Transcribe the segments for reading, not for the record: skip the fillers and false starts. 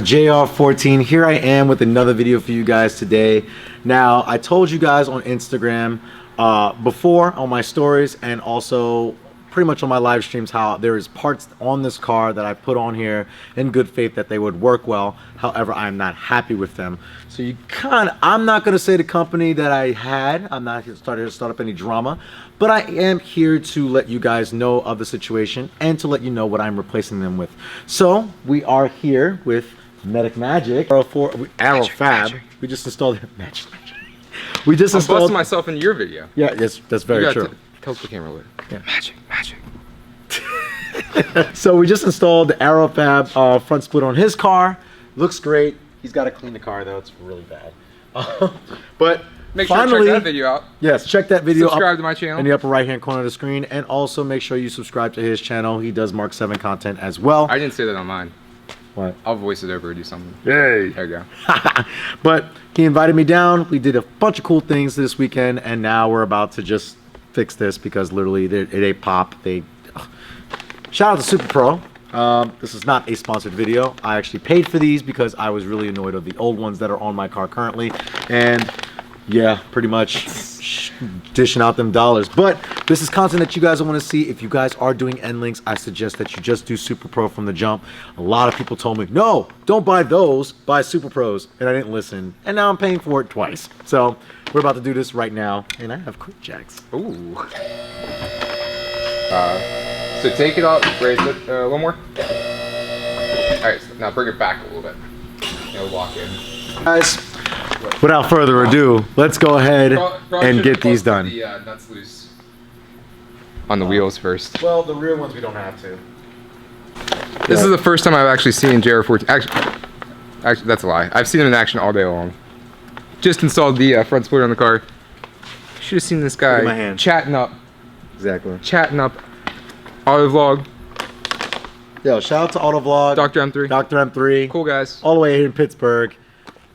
JR14, here I am with another video for you guys today. Now, I told you guys on Instagram before on my stories and also pretty much on my live streams how there is parts on this car that I put on here in good faith that they would work well. However, I'm not happy with them. So I'm not going to say the company that I had. I'm not starting to start up any drama, but I am here to let you guys know of the situation and to let you know what I'm replacing them with. So we are here with Medic Magic Arrow Fab. We just installed Magic. We just installed. I'm busting myself in your video. Yeah, yes, that's very true. Tilt the camera a little. Yeah. Magic. So we just installed the Arrow Fab front split on his car. Looks great. He's got to clean the car though; it's really bad. But make sure to check that video out. Yes, check that video. Subscribe to my channel in the upper right-hand corner of the screen, and also make sure you subscribe to his channel. He does Mark 7 content as well. I didn't say that on mine. What? I'll voice it over or do something. Yay! There you go. But he invited me down. We did a bunch of cool things this weekend, and now we're about to just fix this because literally it ain't pop. Shout out to SuperPro. This is not a sponsored video. I actually paid for these because I was really annoyed of the old ones that are on my car currently, and yeah, pretty much dishing out them dollars. But this is content that you guys want to see. If you guys are doing Endlinks, I suggest that you just do SuperPro from the jump. A lot of people told me, no, don't buy those, buy SuperPros, and I didn't listen, and now I'm paying for it twice. So we're about to do this right now, and I have quick jacks. Ooh. So take it up, raise it a little more. All right, so now bring it back a little bit. It'll lock in. Guys, without further ado, let's go ahead and get these done. The nuts loose on the wheels first. Well, the rear ones we don't have to. This is the first time I've actually seen JR14. Actually, that's a lie. I've seen him in action all day long. Just installed the front splitter on the car. Should have seen this guy chatting up. Exactly. Chatting up. Auto vlog. Yo, shout out to Autovlog. Dr. M3. Dr. M3. Cool guys. All the way here in Pittsburgh.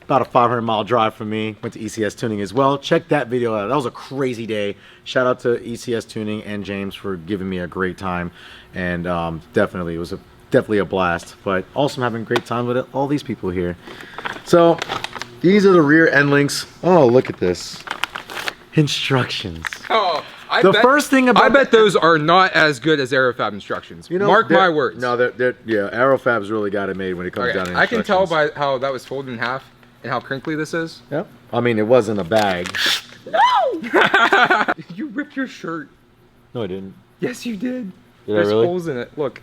About a 500-mile drive from me. Went to ECS Tuning as well. Check that video out. That was a crazy day. Shout out to ECS Tuning and James for giving me a great time. And definitely, it was definitely a blast. But also I'm having a great time with it. All these people here. So these are the rear end links. Oh, look at this. Instructions. Oh, I bet those are not as good as Aerofab instructions. You know, mark my words. No, yeah, Aerofab's really got it made when it comes down to I can tell by how that was folded in half and how crinkly this is. Yep. I mean, it wasn't a bag. No! You ripped your shirt. No, I didn't. Yes, you did. There's holes in it. Look.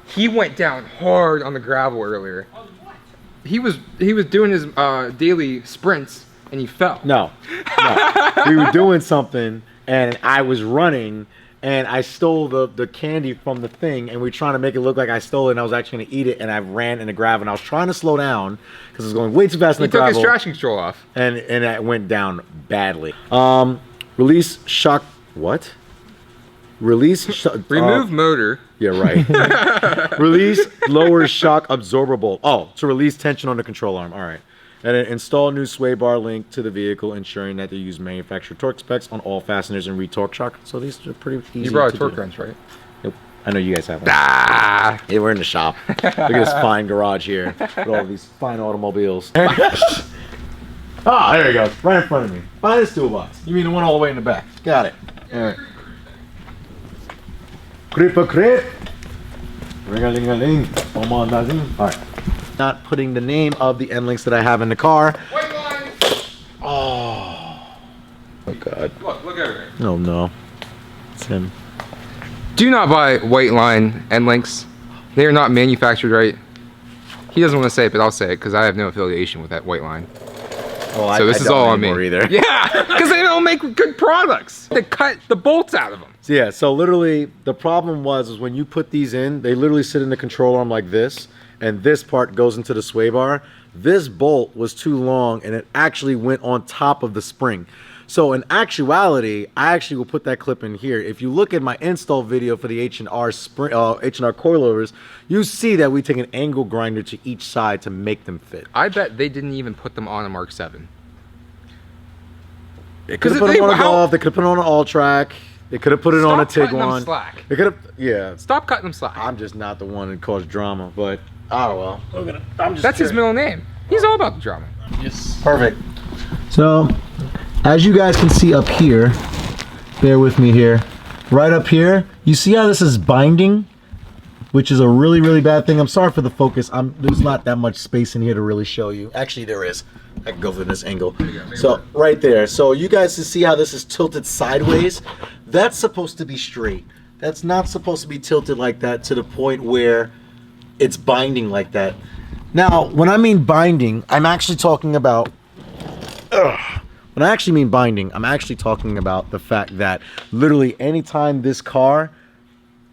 He went down hard on the gravel earlier. He was doing his daily sprints. And he fell. No. We were doing something, and I was running, and I stole the candy from the thing, and we were trying to make it look like I stole it, and I was actually going to eat it, and I ran in the gravel, and I was trying to slow down, because it was going way too fast in the gravel. He took his traction control off. And it went down badly. Release shock... What? Remove motor. Yeah, right. Release lower shock absorbable. Oh, to release tension on the control arm. All right. And then install new sway bar link to the vehicle, ensuring that they use manufacturer torque specs on all fasteners and re-torque shock. So these are pretty easy. You brought a torque wrench, right? Nope. I know you guys have one. Ah! Yeah, we're in the shop. Look at this fine garage here with all these fine automobiles. Ah, there you go. Right in front of me. Behind this toolbox. You mean the one all the way in the back. Got it. All right. Creep-a-creep. Ring-a-ling-a-ling. All right. Not putting the name of the Endlinks that I have in the car. White line. Oh god. Look over here. Oh no. It's him. Do not buy white line Endlinks. They are not manufactured right. He doesn't want to say it, but I'll say it because I have no affiliation with that white line. Well, so this is all on me. Either. Yeah, because they don't make good products. They cut the bolts out of them. Yeah, so literally the problem was when you put these in, they literally sit in the control arm like this. And this part goes into the sway bar. This bolt was too long and it actually went on top of the spring. So in actuality, I actually will put that clip in here. If you look at my install video for the H&R coilovers, you see that we take an angle grinder to each side to make them fit. I bet they didn't even put them on a Mark 7. They could have put it on a Golf. They could have put it on an All Track. They could have put it on a Tiguan. Slack. They could have, yeah. Stop cutting them slack. I'm just not the one that caused drama, but oh well. I'm just. That's his middle name. He's all about the drama. Yes. Perfect. So, as you guys can see up here, bear with me here. Right up here, you see how this is binding, which is a really, really bad thing. I'm sorry for the focus. There's not that much space in here to really show you. Actually, there is. I can go from this angle. So right there. So you guys can see how this is tilted sideways. That's supposed to be straight. That's not supposed to be tilted like that to the point where it's binding like that. Now, when I mean binding, I'm actually talking about. When I actually mean binding, I'm actually talking about the fact that literally anytime this car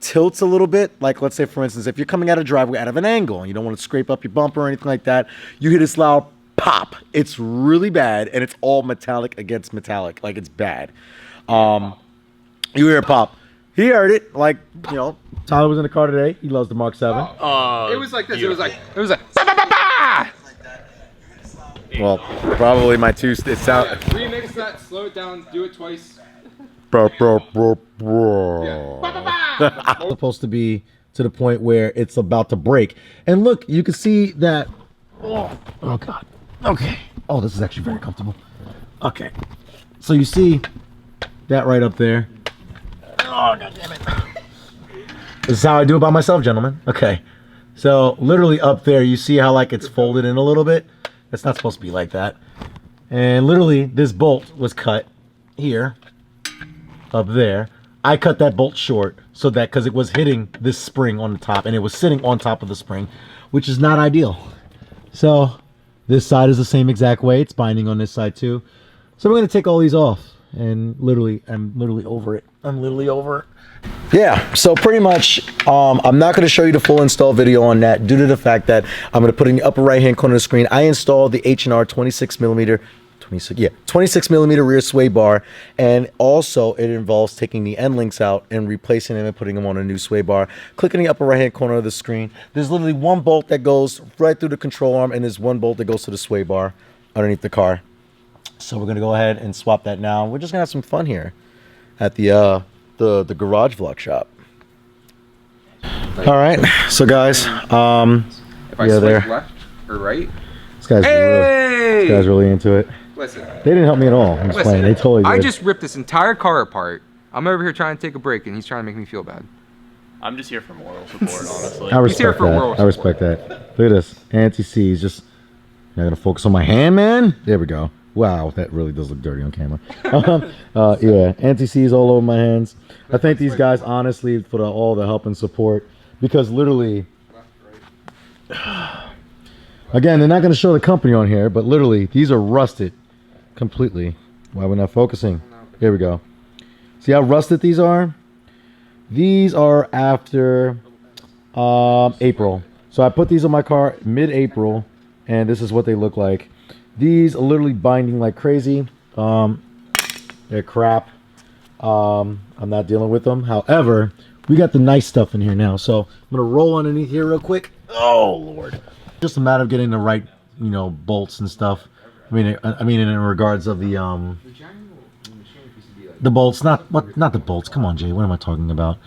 tilts a little bit, like let's say for instance, if you're coming out of driveway out of an angle and you don't want to scrape up your bumper or anything like that, you hear this loud pop. It's really bad, and it's all metallic against metallic. Like, it's bad. You hear it pop. He heard it. Like, you know, Tyler was in the car today. He loves the Mark 7. It was like this. It was like bah, bah, bah, bah! Well, probably my two. It sound. Remix that. Slow it down. Do it twice. Bro. Yeah. Bah, bah, bah! It's supposed to be to the point where it's about to break. And look, you can see that. Oh God. Okay. Oh, this is actually very comfortable. Okay. So you see that right up there. Oh, God damn it. This is how I do it by myself, gentlemen. Okay. So literally up there, you see how like it's folded in a little bit? It's not supposed to be like that. And literally this bolt was cut here, up there. I cut that bolt short so that, because it was hitting this spring on the top and it was sitting on top of the spring, which is not ideal. So this side is the same exact way. It's binding on this side too. So we're going to take all these off, and literally, I'm literally over it. I'm literally over it. Yeah, so pretty much, I'm not going to show you the full install video on that due to the fact that I'm going to put in the upper right hand corner of the screen. I installed the H&R 26 millimeter rear sway bar, and also it involves taking the Endlinks out and replacing them and putting them on a new sway bar. Click in the upper right hand corner of the screen. There's literally one bolt that goes right through the control arm, and there's one bolt that goes to the sway bar underneath the car. So we're gonna go ahead and swap that now. We're just gonna have some fun here at the garage vlog shop. All right, so guys, if I swipe left or right, this guy's really into it. Listen, they didn't help me at all. I'm just playing. They totally did. I just ripped this entire car apart. I'm over here trying to take a break, and he's trying to make me feel bad. I'm just here for moral support, honestly. I respect that. I respect that. Look at this. Anti-C is just. Not gonna focus on my hand, man. There we go. Wow, that really does look dirty on camera. Yeah, anti-C's all over my hands. I thank these guys honestly for all the help and support, because literally, again, they're not going to show the company on here, but literally these are rusted completely. Why we're not focusing? Here we go. See how rusted these are? These are after April. So I put these on my car mid-April, and this is what they look like. These are literally binding like crazy. They're crap. I'm not dealing with them. However, we got the nice stuff in here now. So I'm gonna roll underneath here real quick. Oh Lord! Just a matter of getting the right, you know, bolts and stuff. I mean in regards of the bolts, not the bolts. Come on, Jay. What am I talking about?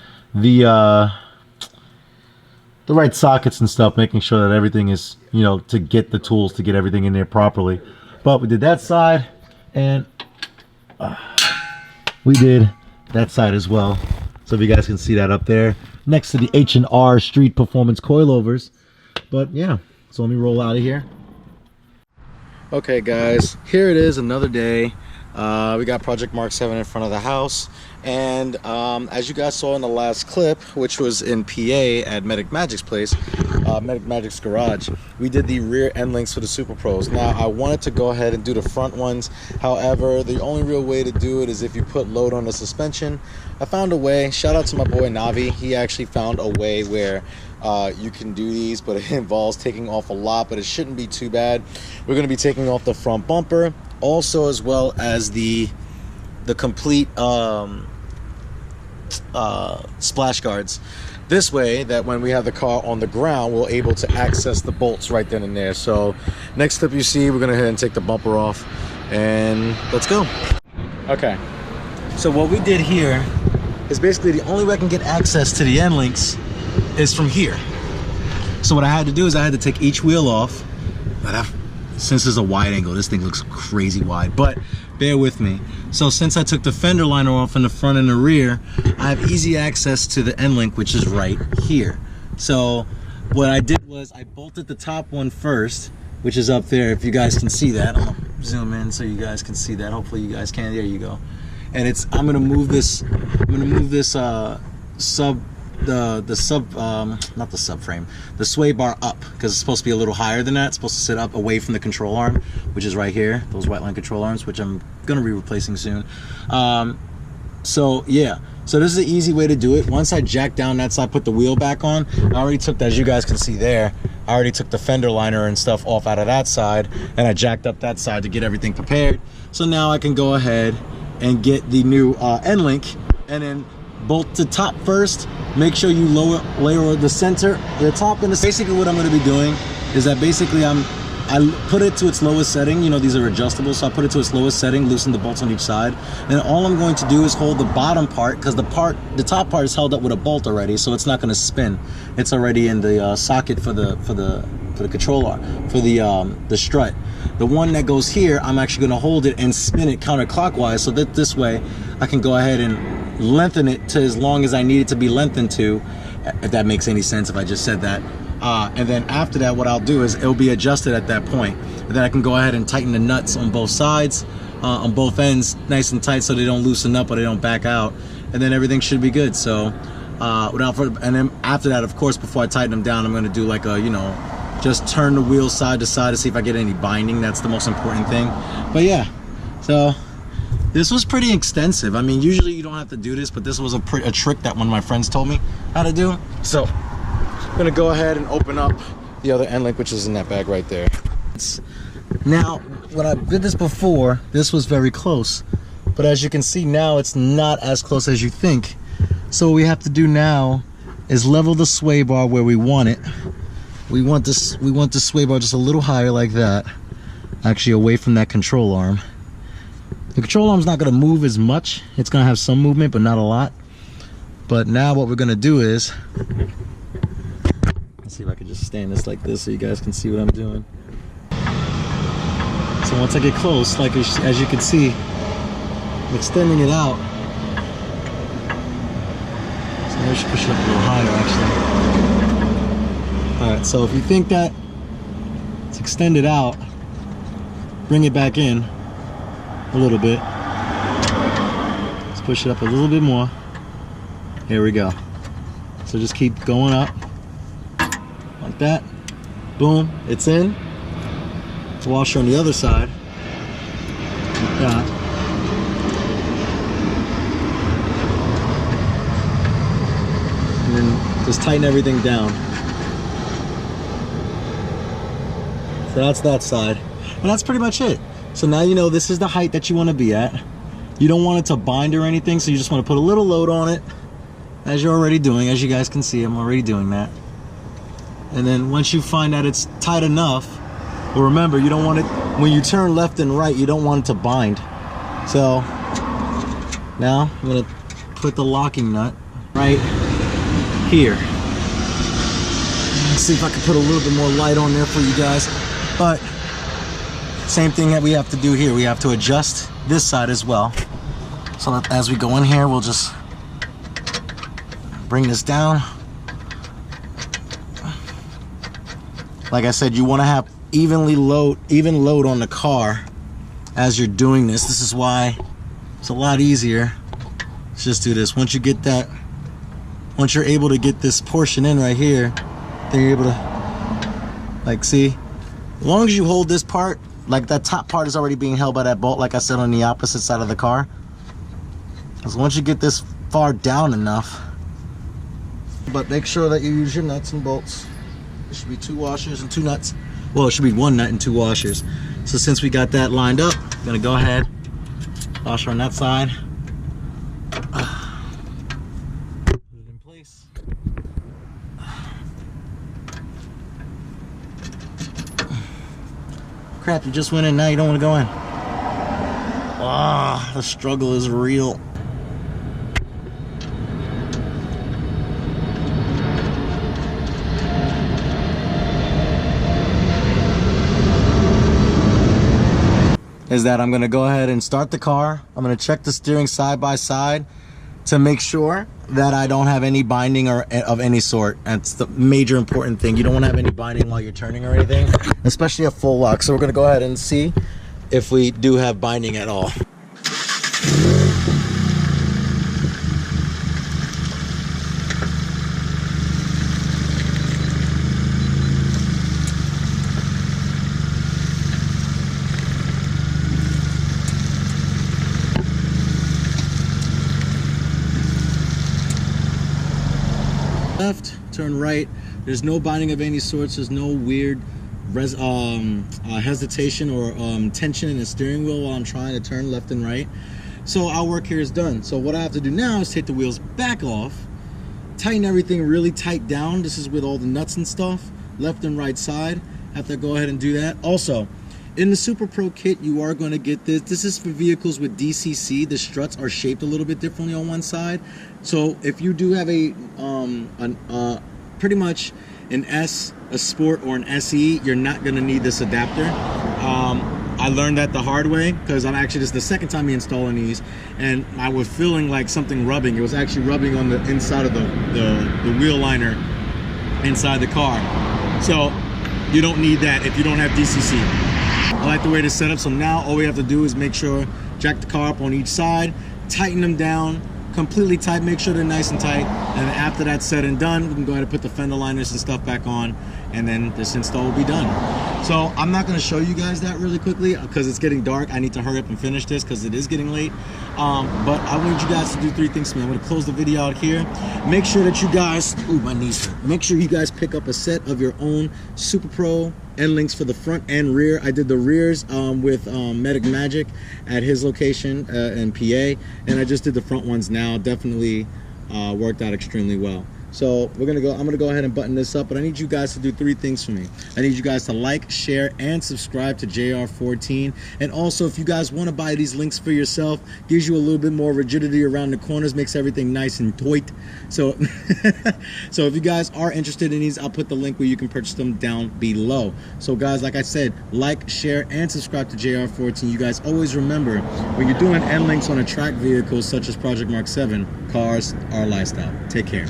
The right sockets and stuff, making sure that everything is, you know, to get the tools to get everything in there properly. But we did that side, and we did that side as well. So if you guys can see that up there next to the H&R Street Performance coilovers. But yeah, so let me roll out of here. Okay guys, here it is, another day. We got Project Mark 7 in front of the house, and as you guys saw in the last clip, which was in PA at Medic Magic's place, Medic Magic's garage, we did the rear end links for the SuperPros. Now I wanted to go ahead and do the front ones, however the only real way to do it is if you put load on the suspension. I found a way. Shout out to my boy Navi. He actually found a way where you can do these, but it involves taking off a lot, but it shouldn't be too bad. We're going to be taking off the front bumper, also as well as the complete splash guards. This way that when we have the car on the ground, we're able to access the bolts right then and there. So next clip you see, we're going to go ahead and take the bumper off, and let's go. Okay. So what we did here is basically the only way I can get access to the Endlinks is from here. So what I had to do is I had to take each wheel off. Since it's a wide angle, this thing looks crazy wide, but bear with me. So since I took the fender liner off in the front and the rear, I have easy access to the Endlink, which is right here. So what I did was I bolted the top one first, which is up there, if you guys can see that. I'm gonna zoom in so you guys can see that. Hopefully you guys can. There you go. And I'm gonna move this not the subframe, the sway bar up, because it's supposed to be a little higher than that. It's supposed to sit up away from the control arm, which is right here, those white line control arms, which I'm gonna be replacing soon. So yeah, so this is the easy way to do it. Once I jack down that side, put the wheel back on, I already took, as you guys can see there, I already took the fender liner and stuff off out of that side, and I jacked up that side to get everything prepared. So now I can go ahead and get the new Endlink, and then bolt the top first. Make sure you layer the center, the top, and basically what I'm going to be doing is that basically I put it to its lowest setting. You know, these are adjustable, so I put it to its lowest setting, loosen the bolts on each side, and all I'm going to do is hold the bottom part, because the top part is held up with a bolt already, so it's not going to spin. It's already in the socket for the control arm, for the strut. The one that goes here, I'm actually going to hold it and spin it counterclockwise, so that this way I can go ahead and lengthen it to as long as I need it to be lengthened to, if that makes any sense if I just said that. And then after that, what I'll do is it'll be adjusted at that point. And then I can go ahead and tighten the nuts on both sides, on both ends, nice and tight, so they don't loosen up or they don't back out. And then everything should be good. So and then after that, of course, before I tighten them down, I'm going to do like a, you know, just turn the wheel side to side to see if I get any binding. That's the most important thing. But yeah, so this was pretty extensive. I mean, usually you don't have to do this, but this was a trick that one of my friends told me how to do. So I'm gonna go ahead and open up the other Endlink, which is in that bag right there. Now, when I did this before, this was very close, but as you can see now, it's not as close as you think. So what we have to do now is level the sway bar where we want it. We want the sway bar just a little higher like that, actually away from that control arm. The control arm's not going to move as much. It's going to have some movement, but not a lot. But now what we're going to do is, let's see if I can just stand this like this so you guys can see what I'm doing. So once I get close, like as you can see, I'm extending it out. So maybe I should push it up a little higher actually. Alright, so if you think that it's extended out, bring it back in a little bit. Let's push it up a little bit more. Here we go. So just keep going up like that. Boom, it's in. Washer on the other side like that. And then just tighten everything down. So that's that side, and that's pretty much it. So now you know this is the height that you want to be at. You don't want it to bind or anything, so you just want to put a little load on it, as you're already doing. As you guys can see, I'm already doing that. And then once you find that it's tight enough, but remember, you don't want it, when you turn left and right, you don't want it to bind. So now I'm going to put the locking nut right here. Let's see if I can put a little bit more light on there for you guys. But same thing that we have to do here. We have to adjust this side as well. So that as we go in here, we'll just bring this down. Like I said, you want to have even load on the car as you're doing this. This is why it's a lot easier. Let's just do this. Once you get that, once you're able to get this portion in right here, then you're able to, like, see, as long as you hold this part, like that top part is already being held by that bolt, like I said, on the opposite side of the car. Because once you get this far down enough, but make sure that you use your nuts and bolts. There should be 2 washers and 2 nuts. Well, it should be 1 nut and 2 washers. So since we got that lined up, I'm gonna go ahead, washer on that side. Put it in place. Crap, you just went in, now you don't want to go in. Ah, the struggle is real. Is that I'm gonna go ahead and start the car. I'm gonna check the steering side by side to make sure that I don't have any binding or of any sort. That's the major important thing. You don't want to have any binding while you're turning or anything, especially a full lock. So we're gonna go ahead and see if we do have binding at all. Left, turn right. There's no binding of any sorts. There's no weird hesitation or tension in the steering wheel while I'm trying to turn left and right. So our work here is done. So what I have to do now is take the wheels back off, tighten everything really tight down. This is with all the nuts and stuff, left and right side. Have to go ahead and do that. Also, in the SuperPro kit, you are going to get this. This is for vehicles with DCC. The struts are shaped a little bit differently on one side. So if you do have a pretty much an S, a Sport, or an SE, you're not going to need this adapter. I learned that the hard way because I'm actually, this is the second time me installing these, and I was feeling like something rubbing. It was actually rubbing on the inside of the wheel liner inside the car. So you don't need that if you don't have DCC. I like the way this is set up. So now all we have to do is make sure, jack the car up on each side, tighten them down, completely tight, make sure they're nice and tight. And then after that's said and done, we can go ahead and put the fender liners and stuff back on, and then this install will be done. So I'm not going to show you guys that really quickly because it's getting dark. I need to hurry up and finish this because it is getting late. But I want you guys to do 3 things for me. I'm going to close the video out here. Make sure that you guys, ooh, my knees hurt. Make sure you guys pick up a set of your own SuperPro Endlinks for the front and rear. I did the rears with Medic Magic at his location in PA, and I just did the front ones now. Definitely worked out extremely well. So I'm gonna go ahead and button this up, but I need you guys to do 3 things for me. I need you guys to like, share, and subscribe to JR14. And also, if you guys want to buy these links for yourself, gives you a little bit more rigidity around the corners, makes everything nice and tight. So, so if you guys are interested in these, I'll put the link where you can purchase them down below. So guys, like I said, like, share, and subscribe to JR14. You guys always remember, when you're doing Endlinks on a track vehicle such as Project Mark 7, cars are a lifestyle. Take care.